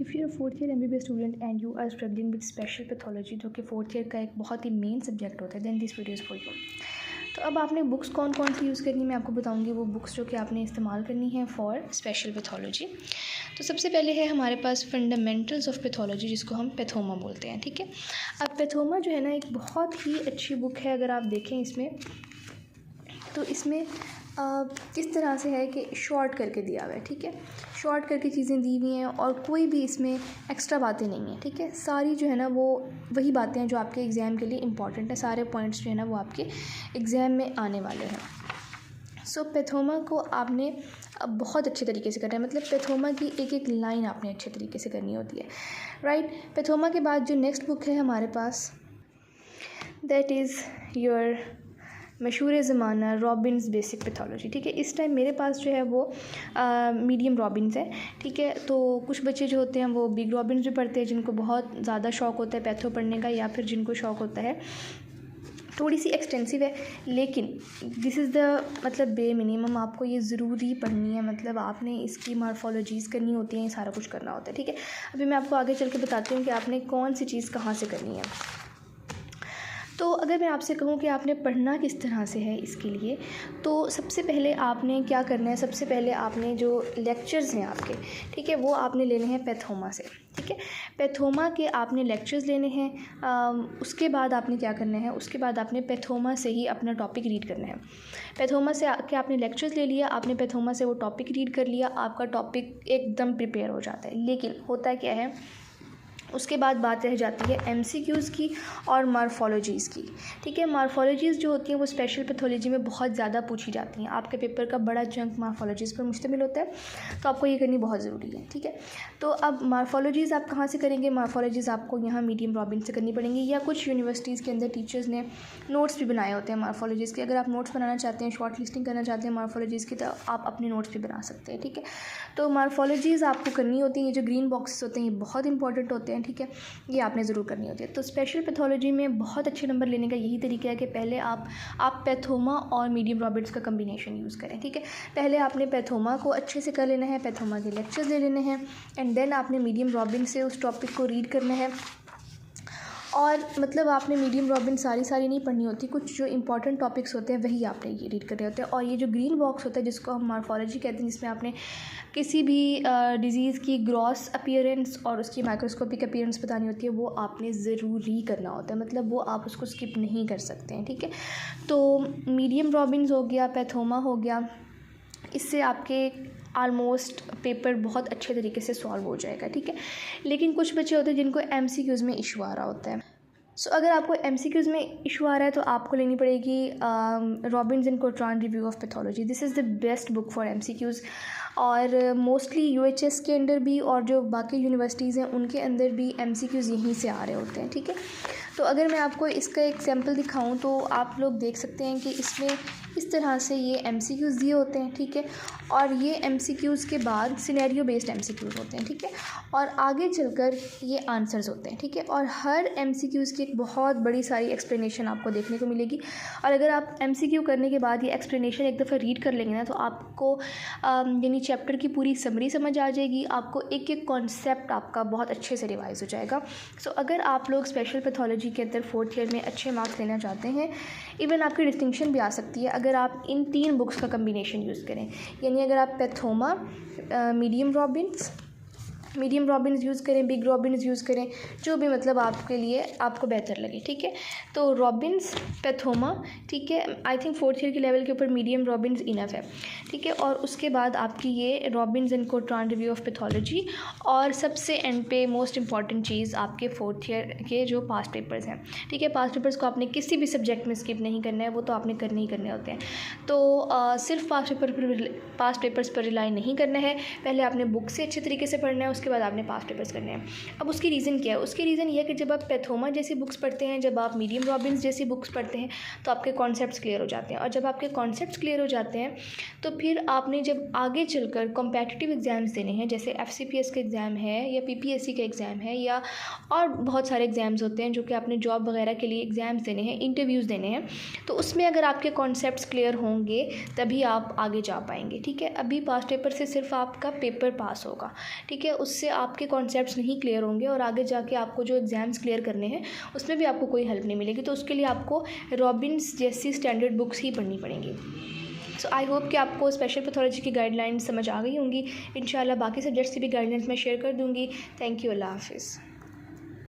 If you are fourth year MBBS student and you are struggling with special pathology, जो कि fourth year का एक बहुत ही main subject होता है, then this video is for you. तो अब आपने बुक्स कौन कौन सी यूज़ करनी है, मैं आपको बताऊंगी वो बुक्स जो कि आपने इस्तेमाल करनी है फॉर स्पेशल पैथोलॉजी। तो सबसे पहले है हमारे पास फंडामेंटल्स ऑफ पैथोलॉजी, जिसको हम पैथोमा बोलते हैं। ठीक है, अब पैथोमा जो है ना एक बहुत ही अच्छी बुक है। अगर आप देखें इसमें, तो इसमें किस तरह से है कि शॉर्ट करके दिया हुआ है। ठीक है, शॉर्ट करके चीज़ें दी हुई हैं और कोई भी इसमें एक्स्ट्रा बातें नहीं हैं। ठीक है, सारी जो है ना वो वही बातें हैं जो आपके एग्ज़ाम के लिए इम्पॉर्टेंट है। सारे पॉइंट्स जो है ना वो आपके एग्ज़ाम में आने वाले हैं। सो पैथोमा को आपने अब बहुत अच्छे तरीके से करना है, मतलब पैथोमा की एक एक लाइन आपने अच्छे तरीके से करनी होती है, राइट। पैथोमा के बाद जो नेक्स्ट बुक है हमारे पास, दैट इज़ योर मशहूर ज़माना रॉबिन्स बेसिक पैथोलॉजी। ठीक है, इस टाइम मेरे पास जो है वो मीडियम रॉबिन्स है। ठीक है, तो कुछ बच्चे जो होते हैं वो बिग रॉबिन्स भी पढ़ते हैं, जिनको बहुत ज़्यादा शौक़ होता है पैथो पढ़ने का, या फिर जिनको शौक़ होता है, थोड़ी सी एक्सटेंसिव है, लेकिन दिस इज़ द मतलब बे मिनिमम आपको ये ज़रूरी पढ़नी है। मतलब आपने इसकी मार्फोलॉजीज़ करनी होती हैं, ये सारा कुछ करना होता है। ठीक है, अभी मैं आपको आगे चल के बताती हूँ कि आपने कौन सी चीज़ कहाँ से करनी है। तो अगर मैं आपसे कहूँ कि आपने पढ़ना किस तरह से है इसके लिए, तो सबसे पहले आपने क्या करना है, सबसे पहले आपने जो लेक्चर्स हैं आपके, ठीक है, वो आपने लेने हैं पैथोमा से। ठीक है, पैथोमा के आपने लेक्चर्स लेने हैं। उसके बाद आपने क्या करना है, उसके बाद आपने पैथोमा से ही अपना टॉपिक रीड करना है। पैथोमा से आके आपने लेक्चर्स ले लिया, आपने पैथोमा से वो टॉपिक रीड कर लिया, आपका टॉपिक एकदम प्रिपेयर हो जाता है। लेकिन होता क्या है, उसके बाद बात रह जाती है MCQs की और मार्फोलॉजीज़ की। ठीक है, मार्फोलॉजीज़ जो होती हैं वो स्पेशल पैथोलॉजी में बहुत ज़्यादा पूछी जाती हैं। आपके पेपर का बड़ा चंक मार्फोलॉजीज़ पर मुश्तमिल होता है, तो आपको ये करनी बहुत ज़रूरी है। ठीक है, तो अब मार्फोलॉजीज़ आप कहाँ से करेंगे, मार्फोलॉजीज़ आपको यहाँ मीडियम रॉबिन से करनी पड़ेंगी, या कुछ यूनिवर्सिटीज़ के अंदर टीचर्स ने नोट्स भी बनाए होते हैं मार्फोलॉजीज़ के। अगर आप नोट्स बनाना चाहते हैं, शॉर्ट लिस्टिंग करना चाहते हैं मार्फोलॉजीज़ की, तो आप अपने नोट्स भी बना सकते हैं। ठीक है, तो मार्फोलॉजीज़ आपको करनी होती हैं। ये जो ग्रीन बॉक्सेस होते हैं ये बहुत इंपॉर्टेंट होते हैं। ठीक है, ये आपने ज़रूर करनी होती है। तो स्पेशल पैथोलॉजी में बहुत अच्छे नंबर लेने का यही तरीका है कि पहले आप पैथोमा और मीडियम रॉबिन्स का कम्बिनेशन यूज़ करें। ठीक है, पहले आपने पैथोमा को अच्छे से कर लेना है, पैथोमा के लेक्चर्स ले लेने हैं, एंड देन आपने मीडियम रॉबिन से उस टॉपिक को रीड करना है। और मतलब आपने मीडियम रॉबिन सारी नहीं पढ़नी होती, कुछ जो इंपॉर्टेंट टॉपिक्स होते हैं वही आपने ये रीड करने होते हैं। और ये जो ग्रीन बॉक्स होता है जिसको हम मार्फोलॉजी कहते हैं, जिसमें आपने किसी भी डिज़ीज़ की ग्रॉस अपीयरेंस और उसकी माइक्रोस्कोपिक अपीयरेंस बतानी होती है, वो आपने ज़रूरी करना होता है, मतलब वो आप उसको स्किप नहीं कर सकते हैं। ठीक है, तो मीडियम रॉबिन्स हो गया, पैथोमा हो गया, इससे आपके ऑलमोस्ट पेपर बहुत अच्छे तरीके से सॉल्व हो जाएगा। ठीक है, लेकिन कुछ बच्चे होते हैं जिनको MCQs में इशू आ रहा होता है। सो अगर आपको MCQs में इशू आ रहा है तो आपको लेनी पड़ेगी Robbins and Cotran review of pathology. This is the best book for MCQs। और मोस्टली UHS के अंदर भी और जो बाकी यूनिवर्सिटीज़ हैं उनके अंदर भी MCQs यहीं से आ रहे होते हैं। ठीक है, तो अगर मैं आपको इसका एक सैम्पल दिखाऊं तो आप लोग देख सकते हैं कि इसमें इस तरह से ये MCQs दिए होते हैं। ठीक है, और ये MCQs के बाद सिनेरियो बेस्ड MCQs होते हैं। ठीक है, और आगे चलकर ये आंसर्स होते हैं। ठीक है, और हर MCQs की एक बहुत बड़ी सारी एक्सप्लेनेशन आपको देखने को मिलेगी। और अगर आप MCQ करने के बाद ये एक्सप्लेनेशन एक दफ़ा रीड कर लेंगे ना, तो आपको यानी चैप्टर की पूरी समरी समझ आ जाएगी, आपको एक एक कॉन्सेप्ट आपका बहुत अच्छे से रिवाइज़ हो जाएगा। सो अगर आप लोग स्पेशल पैथोलॉजी के अंदर फोर्थ ईयर में अच्छे मार्क्स लेना चाहते हैं, इवन आपकी डिस्टिंक्शन भी आ सकती है अगर आप इन 3 बुक्स का कम्बिनेशन यूज़ करें। यानी अगर आप पैथोमा, मीडियम रॉबिन्स यूज़ करें, बिग रॉबिन्स यूज़ करें, जो भी मतलब आपके लिए आपको बेहतर लगे। ठीक है, तो रॉबिन्स, पैथोमा, ठीक है, आई थिंक फोर्थ ईयर के लेवल के ऊपर मीडियम रॉबिन्स इनफ है। ठीक है, और उसके बाद आपकी ये Robbins and Cotran review of pathology, और सबसे एंड पे मोस्ट इंपॉर्टेंट चीज़ आपके फोर्थ ईयर के जो पास्ट पेपर्स हैं। ठीक है, पास्ट पेपर्स को आपने किसी भी सब्जेक्ट में स्किप नहीं करना है, वो तो आपने करने ही करने होते हैं। तो सिर्फ पास्ट पेपर्स पर रिलाई नहीं करना है, पहले आपने बुक से अच्छे तरीके से पढ़ना है, उसके बाद आपने पास्ट पेपर्स करने हैं। अब उसकी रीज़न क्या है, उसकी रीज़न ये है कि जब आप पैथोमा जैसी बुक्स पढ़ते हैं, जब आप मीडियम रॉबिन्स जैसी बुक्स पढ़ते हैं, तो आपके कॉन्सेप्ट्स क्लियर हो जाते हैं। और जब आपके कॉन्सेप्ट्स क्लियर हो जाते हैं तो फिर आपने जब आगे चलकर कॉम्पिटिटिव एग्ज़ाम्स देने हैं, जैसे FCPS का एग्ज़ाम है या PPSC का एग्ज़ाम है, या और बहुत सारे एग्ज़ाम्स होते हैं जो कि आपने जॉब वगैरह के लिए एग्ज़ाम्स देने हैं, इंटरव्यूज़ देने हैं, तो उसमें अगर आपके कॉन्सेप्ट्स क्लियर होंगे तभी आप आगे जा पाएंगे। ठीक है, अभी पास्ट पेपर से सिर्फ आपका पेपर पास होगा। ठीक है, उससे आपके कॉन्सेप्ट्स नहीं क्लियर होंगे और आगे जाके आपको जो एग्ज़ाम्स क्लियर करने हैं उसमें भी आपको कोई हेल्प नहीं मिलेगी। तो उसके लिए आपको रॉबिन्स जैसी स्टैंडर्ड बुक्स ही पढ़नी पड़ेंगी। सो आई होप कि आपको स्पेशल पैथोलॉजी की गाइडलाइंस समझ आ गई होंगी। इंशाल्लाह बाकी सब्जेक्ट्स की भी गाइडलाइंस मैं शेयर कर दूँगी। थैंक यू, अल्लाह हाफ़िज़।